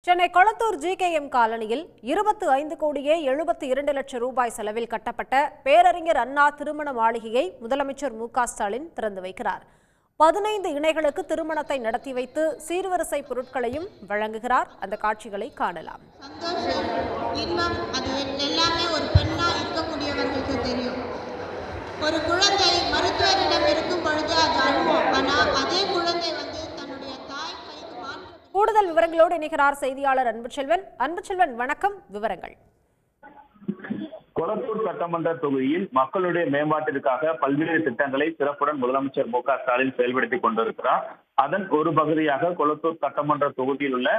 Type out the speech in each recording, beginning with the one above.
Chennai Kolathur GKM காலனியில் 25 கோடியே 72 லட்சம் ரூபாய் செலவில் கட்டப்பட்ட பேரறிஞர் அண்ணா திருமண மாளிகையை முதலமைச்சர் மு.க.ஸ்டாலின் திறந்து வைக்கிறார். 15 இணைகளுக்கு திருமணத்தை நடத்தி வைத்து சீர்வரிசை பொருட்களையும் வழங்குகிறார். அந்த காட்சிகளை காணலாம். ஒரு குழந்தை மருத்துவரிடம் இருக்கும் பொழுது அது அழுவோம். ஆனால் அதே குழந்தை கூடுதல் விவரங்களோடு இணைகிறார் செய்தியாளர் அன்புச்செல்வன். வணக்கம். விவரங்கள். கொளத்தூர் சட்டமன்ற தொகுதியில் மக்களுடைய மேம்பாட்டிற்காக பல்வேறு திட்டங்களை சிறப்புடன் முதலமைச்சர் மு.க.ஸ்டாலின் செயல்படுத்திக் கொண்டிருக்கிறார். அதன் ஒரு பகுதியாக கொளத்தூர் சட்டமன்ற தொகுதியில் உள்ள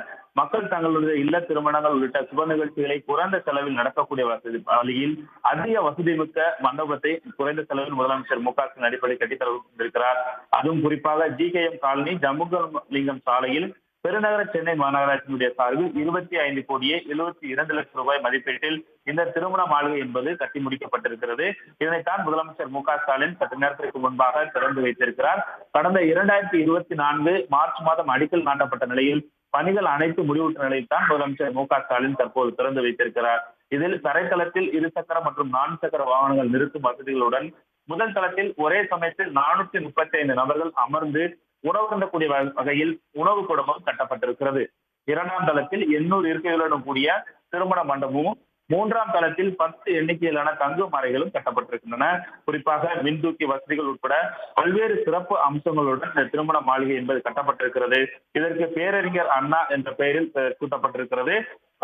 மக்கள் தங்களுடைய இல்ல திருமணங்கள் உள்ளிட்ட சுப நிகழ்ச்சிகளை குறைந்த செலவில் நடத்தக்கூடிய வழியில் அதிக வசதி மிக்க மண்டபத்தை குறைந்த செலவில் முதலமைச்சர் மு.க.ஸ்டாலின் அடிப்படை கட்டித்தரவிருக்கிறார். அதுவும் குறிப்பாக ஜிகேஎம் காலனி ஜம்புலிங்கம் சாலையில் பெருநகர சென்னை மாநகராட்சியினுடைய சார்பில் 25 கோடியே 72 லட்சம் ரூபாய் மதிப்பீட்டில் இந்த திருமண மாளிகை என்பது கட்டி முடிக்கப்பட்டிருக்கிறது. இதனைத்தான் முதலமைச்சர் மு.க.ஸ்டாலின் சற்று நேரத்திற்கு முன்பாக திறந்து வைத்திருக்கிறார். கடந்த 2024 மார்ச் மாதம் அடிக்கல் நாட்டப்பட்ட நிலையில் பணிகள் அனைத்து முடிவுற்ற நிலையில் தான் முதலமைச்சர் மு.க.ஸ்டாலின் தற்போது திறந்து வைத்திருக்கிறார். இதில் தரைத்தளத்தில் இருசக்கர மற்றும் 4 சக்கர வாகனங்கள் நிறுத்தும் வசதிகளுடன் முதல் தளத்தில் ஒரே சமயத்தில் 435 நபர்கள் அமர்ந்து உணவருந்தக்கூடிய வகையில் உணவு குடமும் கட்டப்பட்டிருக்கிறது. 2ஆம் தளத்தில் 800 இருக்கைகளுடன் கூடிய திருமண மண்டபமும் 3ஆம் தளத்தில் 10 எண்ணிக்கையிலான தங்கும் அறைகளும் கட்டப்பட்டிருக்கின்றன. குறிப்பாக மின்தூக்கி வசதிகள் உட்பட பல்வேறு சிறப்பு அம்சங்களுடன் இந்த திருமண மாளிகை என்பது கட்டப்பட்டிருக்கிறது. இதற்கு பேரறிஞர் அண்ணா என்ற பெயரில் சூட்டப்பட்டிருக்கிறது.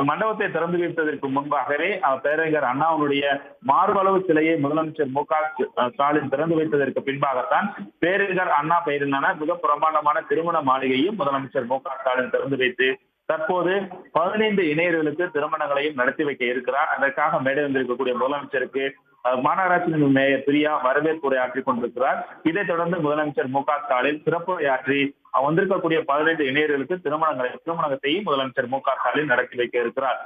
மண்டபத்தை திறந்து வைப்பதற்கு முன்பாகவே பேரறிஞர் அண்ணாவுடைய மார்பளவு சிலையை முதலமைச்சர் மு.க.ஸ்டாலின் திறந்து வைத்ததற்கு பின்பாகத்தான் பேரறிஞர் அண்ணா பெயரிலான மிக பிரமாண்டமான திருமண மாளிகையும் முதலமைச்சர் மு.க.ஸ்டாலின் திறந்து வைத்து தற்போது 15 இணையர்களுக்கு திருமணங்களையும் நடத்தி வைக்க இருக்கிறார். அதற்காக மேடை வந்திருக்கக்கூடிய முதலமைச்சருக்கு மாநகராட்சி மேயர் பிரியா வரவேற்பு உரையாற்றிக் கொண்டிருக்கிறார். இதைத் தொடர்ந்து முதலமைச்சர் மு.க.ஸ்டாலின் சிறப்பு உரையாற்றி வந்திருக்கக்கூடிய 15 இணையர்களுக்கு திருமணத்தையும் முதலமைச்சர் மு.க.ஸ்டாலின் நடத்தி வைக்க இருக்கிறார்.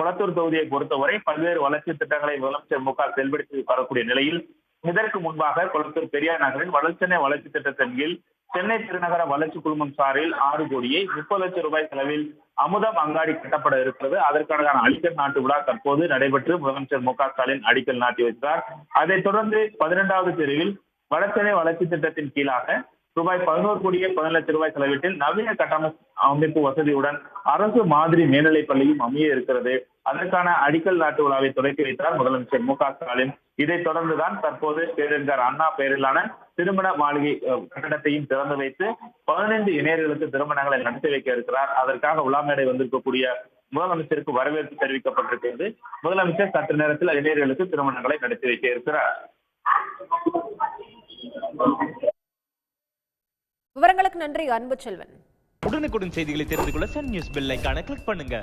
கொளத்தூர் தொகுதியை பொறுத்தவரை பல்வேறு வளர்ச்சி திட்டங்களை முதலமைச்சர் மு.க. செயல்படுத்தி வரக்கூடிய நிலையில் இதற்கு முன்பாக கொளத்தூர் பெரியார் நகரில் வளர்ச்சென்னை வளர்ச்சி திட்டத்தின் கீழ் சென்னை பெருநகர வளர்ச்சி குழுமம் சார்பில் 6 கோடியே 30 லட்சம் ரூபாய் செலவில் அமுதம் அங்காடி கட்டப்பட இருக்கிறது. அதற்கான அடிக்கல் நாட்டு விழா தற்போது நடைபெற்று முதலமைச்சர் மு.க.ஸ்டாலின் அடிக்கல் நாட்டி வைத்தார். அதைத் தொடர்ந்து 12வது பிரிவில் வடசென்னை வளர்ச்சி திட்டத்தின் கீழாக ரூபாய் 11 கோடியே 10 லட்சம் ரூபாய் செலவிட்டில் நவீன கட்டமைப்பு வசதியுடன் அரசு மாதிரி மேல்நிலைப் பள்ளியும் அமைய இருக்கிறது. அதற்கான அடிக்கல் நாட்டு விழாவை தொடங்கி வைத்தார் முதலமைச்சர் மு.க.ஸ்டாலின். இதைத் தொடர்ந்துதான் தற்போது பேரறிஞர் அண்ணா பெயரிலான திருமண மாளிகை கட்டடத்தையும் திறந்து வைத்து 15 இணையர்களுக்கு திருமணங்களை நடத்தி வைக்க இருக்கிறார். அதற்காக உலா மேடை வந்திருக்கக்கூடிய முதலமைச்சருக்கு வரவேற்பு தெரிவிக்கப்பட்டிருக்கிறது. முதலமைச்சர் சற்று நேரத்தில் இணையர்களுக்கு திருமணங்களை நடத்தி வைக்க இருக்கிறார். விவரங்களுக்கு நன்றி அன்புச்செல்வன். உடனுக்குடன் செய்திகளை தெரிந்து கொள்ள சன் நியூஸ் பெல் ஐகானை கிளிக் பண்ணுங்க.